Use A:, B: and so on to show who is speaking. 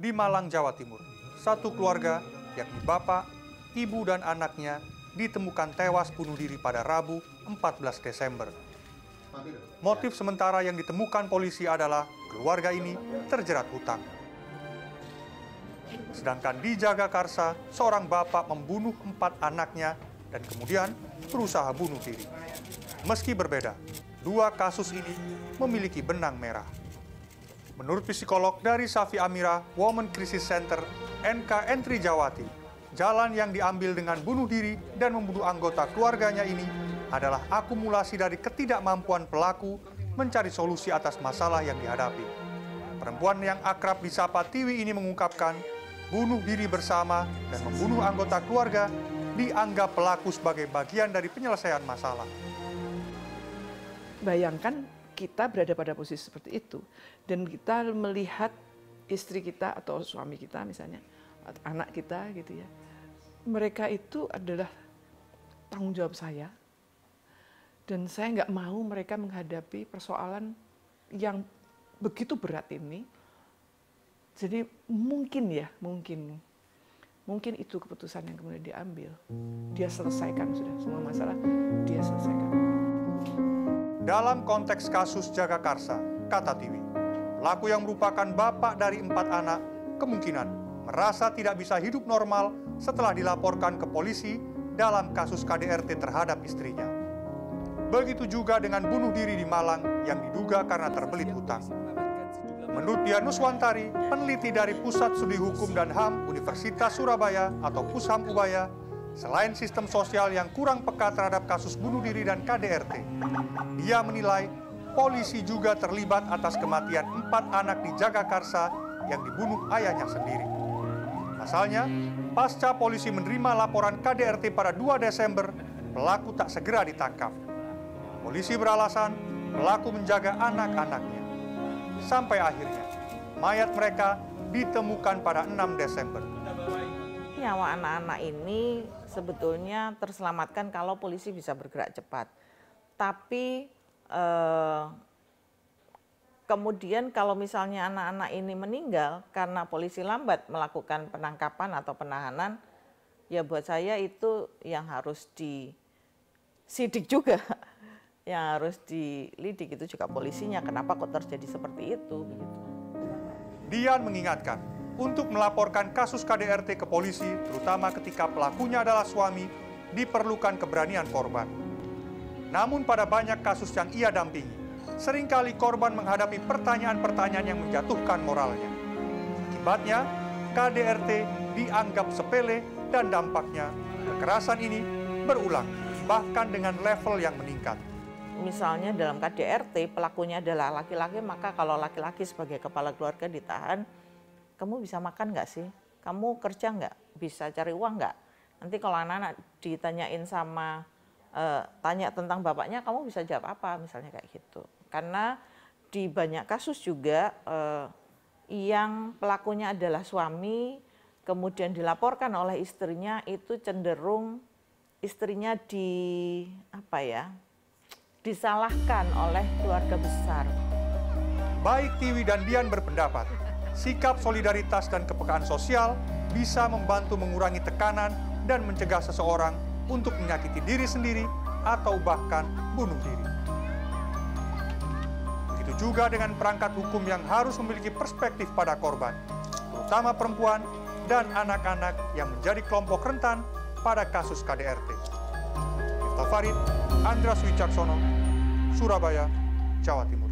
A: Di Malang, Jawa Timur, satu keluarga, yakni bapak, ibu, dan anaknya ditemukan tewas bunuh diri pada Rabu 14 Desember. Motif sementara yang ditemukan polisi adalah keluarga ini terjerat hutang. Sedangkan di Jagakarsa, seorang bapak membunuh 4 anaknya dan kemudian berusaha bunuh diri. Meski berbeda, dua kasus ini memiliki benang merah. Menurut psikolog dari Safi Amira Women Crisis Center NK Entri Jawati, jalan yang diambil dengan bunuh diri dan membunuh anggota keluarganya ini adalah akumulasi dari ketidakmampuan pelaku mencari solusi atas masalah yang dihadapi. Perempuan yang akrab disapa Tiwi ini mengungkapkan, bunuh diri bersama dan membunuh anggota keluarga dianggap pelaku sebagai bagian dari penyelesaian masalah.
B: Bayangkan kita berada pada posisi seperti itu dan kita melihat istri kita atau suami kita misalnya, anak kita gitu ya. Mereka itu adalah tanggung jawab saya. Dan saya nggak mau mereka menghadapi persoalan yang begitu berat ini. Jadi mungkin itu keputusan yang kemudian diambil. Dia selesaikan sudah semua masalah, dia selesaikan.
A: Dalam konteks kasus Jagakarsa, kata Tiwi, pelaku yang merupakan bapak dari 4 anak kemungkinan merasa tidak bisa hidup normal setelah dilaporkan ke polisi dalam kasus KDRT terhadap istrinya. Begitu juga dengan bunuh diri di Malang yang diduga karena terbelit hutang. Menurut Dian Nuswantari, peneliti dari Pusat Studi Hukum dan HAM Universitas Surabaya atau Pusham Ubaya, selain sistem sosial yang kurang peka terhadap kasus bunuh diri dan KDRT, dia menilai polisi juga terlibat atas kematian 4 anak di Jagakarsa yang dibunuh ayahnya sendiri. Pasalnya, pasca polisi menerima laporan KDRT pada 2 Desember, pelaku tak segera ditangkap. Polisi beralasan pelaku menjaga anak-anaknya. Sampai akhirnya, mayat mereka ditemukan pada 6 Desember.
C: Nyawa anak-anak ini sebetulnya terselamatkan kalau polisi bisa bergerak cepat. Tapi kemudian kalau misalnya anak-anak ini meninggal karena polisi lambat melakukan penangkapan atau penahanan, ya buat saya itu yang harus disidik juga. Yang harus dilidik itu juga polisinya, kenapa kok terjadi seperti itu. Begitu.
A: Dian mengingatkan, untuk melaporkan kasus KDRT ke polisi, terutama ketika pelakunya adalah suami, diperlukan keberanian korban. Namun pada banyak kasus yang ia dampingi, seringkali korban menghadapi pertanyaan-pertanyaan yang menjatuhkan moralnya. Akibatnya, KDRT dianggap sepele dan dampaknya kekerasan ini berulang, bahkan dengan level yang meningkat.
C: Misalnya dalam KDRT pelakunya adalah laki-laki, maka kalau laki-laki sebagai kepala keluarga ditahan, kamu bisa makan nggak sih? Kamu kerja nggak? Bisa cari uang nggak? Nanti kalau anak-anak ditanyain sama, tanya tentang bapaknya, kamu bisa jawab apa? Misalnya kayak gitu. Karena di banyak kasus juga yang pelakunya adalah suami, kemudian dilaporkan oleh istrinya, itu cenderung istrinya disalahkan oleh keluarga besar.
A: Baik Tiwi dan Dian berpendapat, sikap solidaritas dan kepekaan sosial bisa membantu mengurangi tekanan dan mencegah seseorang untuk menyakiti diri sendiri atau bahkan bunuh diri. Begitu juga dengan perangkat hukum yang harus memiliki perspektif pada korban, terutama perempuan dan anak-anak yang menjadi kelompok rentan pada kasus KDRT. Miftah Farid, Andras Wicaksono, Surabaya, Jawa Timur.